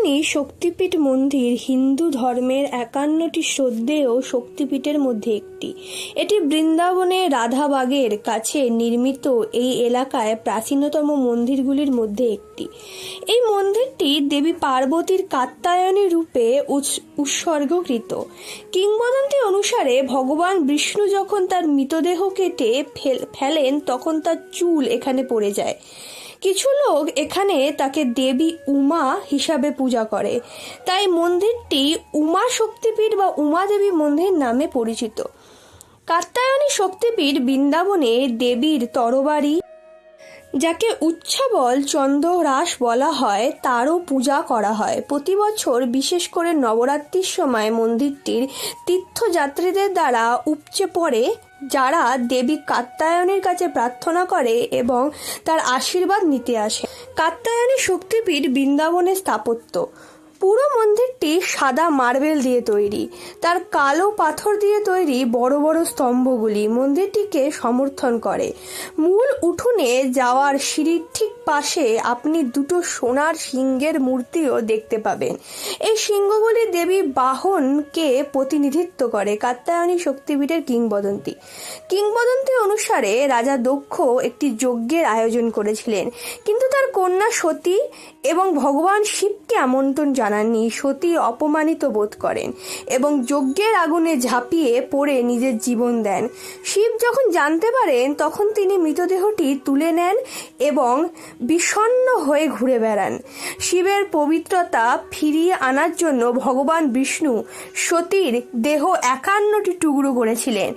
কাত্যায়নী শক্তিপীঠ মন্দির হিন্দু ধর্মের 51টি শ্রদ্ধেয় শক্তিপীঠের মধ্যে একটি। এটি বৃন্দাবনে রাধাবাগের কাছে নির্মিত এই এলাকায় প্রাচীনতম মন্দিরগুলির মধ্যে একটি। এই মন্দিরটি দেবী পার্বতীর কাত্যায়নী রূপে উৎসর্গকৃত। কিংবদন্তি অনুসারে ভগবান বিষ্ণু যখন তার মৃতদেহ কেটে ফেলেন তখন তার চুল এখানে পড়ে যায়। কিছু লোক এখানে তাকে দেবী উমা হিসাবে পূজা করে, তাই মন্দিরটি উমা শক্তিপীঠ বা উমা দেবী মন্দির নামে পরিচিত। কাত্যায়নী শক্তিপীঠ বৃন্দাবনে দেবীর তরবারি, যাকে উচ্ছাবল চন্দ্ররাস বলা হয়, তারও পূজা করা হয়। প্রতি বছর বিশেষ করে নবরাত্রির সময় মন্দিরটির তীর্থযাত্রীদের দ্বারা উপচে পড়ে, যারা দেবী কাত্যায়নীর কাছে প্রার্থনা করে এবং তার আশীর্বাদ নিতে আসে। কাত্যায়নী শক্তিপীঠ বৃন্দাবনের স্থাপত্য। পুরো মন্দিরটি সাদা মার্বেল দিয়ে তৈরি। তার কালো পাথর দিয়ে তৈরি বড় বড় স্তম্ভগুলি মন্দিরটিকে সমর্থন করে। মূল উঠোনে যাওয়ার সিঁড়ির ঠিক পাশে আপনি দুটো সোনার সিংহের মূর্তিও দেখতে পাবেন। এই সিংহগুলি দেবী বাহনকে প্রতিনিধিত্ব করে। কাত্যায়নী শক্তিপীঠের কিংবদন্তি। কিংবদন্তি অনুসারে রাজা দক্ষ একটি যজ্ঞের আয়োজন করেছিলেন, কিন্তু তার কন্যা সতী এবং ভগবান শিবকে আমন্ত্রণ জানাননি। সতী অপমানিত বোধ করেন এবং যজ্ঞের আগুনে ঝাঁপিয়ে পড়ে নিজের জীবন দেন। শিব যখন জানতে পারেন তখন তিনি মৃতদেহটি তুলে নেন এবং বিষণ্ণ হয়ে ঘুরে বেড়ান। শিবের পবিত্রতা ফিরিয়ে আনার জন্য ভগবান বিষ্ণু সতীর দেহ 51টি টুকরো করেছিলেন,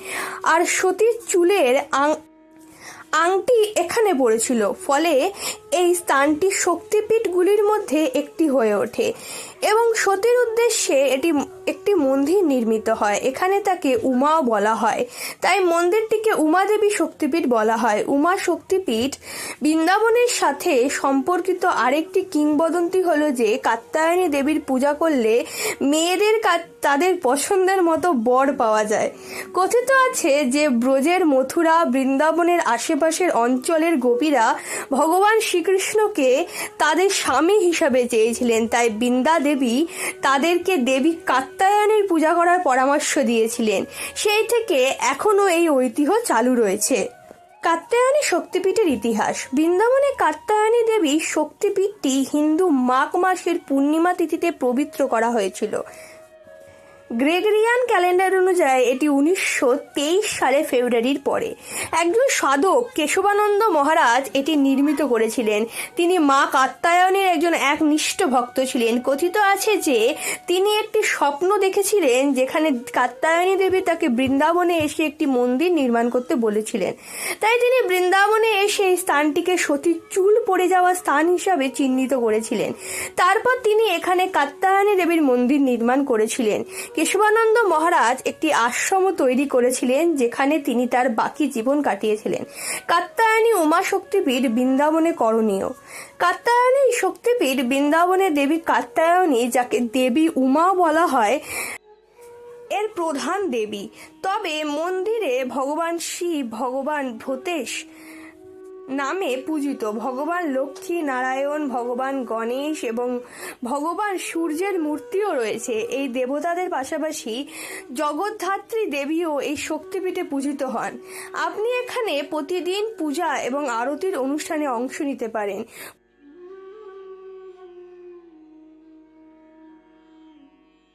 আর সতীর চুলের আংটি এখানে পড়েছিল। ফলে এই স্থানটি শক্তিপীঠগুলির মধ্যে একটি হয়ে ওঠে এবং সতীর উদ্দেশ্যে এটি একটি মন্দির নির্মিত হয়। এখানে তাকে উমাও বলা হয়, তাই মন্দিরটিকে উমা দেবী শক্তিপীঠ বলা হয়। উমা শক্তিপীঠ বৃন্দাবনের সাথে সম্পর্কিত আরেকটি কিংবদন্তি হলো যে কাত্যায়নী দেবীর পূজা করলে মেয়েদের তাদের পছন্দের মতো বর পাওয়া যায়। কথিত আছে যে ব্রজের মথুরা, বৃন্দাবনের আশেপাশের অঞ্চলের গোপীরা ভগবান শ্রীকৃষ্ণকে তাদের স্বামী হিসাবে চেয়েছিলেন, তাই বৃন্দা দেবী তাদেরকে দেবী কাত্যায়নীর পূজা করার পরামর্শ দিয়েছিলেন। সেই থেকে এখনও এই ঐতিহ্য চালু রয়েছে। কাত্যায়নী শক্তিপীঠের ইতিহাস। বৃন্দাবনে কাত্যায়নী দেবী শক্তিপীঠটি হিন্দু মাঘ মাসের পূর্ণিমা তিথিতে পবিত্র করা হয়েছিল। গ্রেগরিয়ান ক্যালেন্ডার অনুযায়ী এটি 1923 সালে ফেব্রুয়ারির পরে একজন সাধক কেশবানন্দ মহারাজ এটি নির্মিত করেছিলেন। তিনি মা কাত্যায়নীর একজন একনিষ্ঠ ভক্ত ছিলেন। কথিত আছে যে তিনি একটি স্বপ্ন দেখেছিলেন যেখানে কাত্যায়নী দেবী তাকে বৃন্দাবনে এসে একটি মন্দির নির্মাণ করতে বলেছিলেন। তাই তিনি বৃন্দাবনে এসে এই স্থানটিকে সতীর চুল পড়ে যাওয়া স্থান হিসাবে চিহ্নিত করেছিলেন। তারপর তিনি এখানে কাত্যায়নী দেবীর মন্দির নির্মাণ করেছিলেন। কেশবানন্দ মহারাজ একটি আশ্রম তৈরি করেছিলেন যেখানে তিনি তার বাকি জীবন কাটিয়েছিলেন। কাত্যায়নী উমা শক্তিপীঠ বৃন্দাবনে করণীয়। কাত্যায়নী শক্তিপীঠ বৃন্দাবনে দেবী কাত্যায়নী, যাকে দেবী উমা বলা হয়, এর প্রধান দেবী। তবে মন্দিরে ভগবান শিব, ভগবান ভূতেশ নামে পূজিত ভগবান লক্ষ্মী নারায়ণ, ভগবান গণেশ এবং ভগবান সূর্যের মূর্তিও রয়েছে। এই দেবতাদের পাশাপাশি জগদ্ধাত্রী দেবীও এই শক্তিপীঠে পূজিত হন। আপনি এখানে প্রতিদিন পূজা এবং আরতির অনুষ্ঠানে অংশ নিতে পারেন।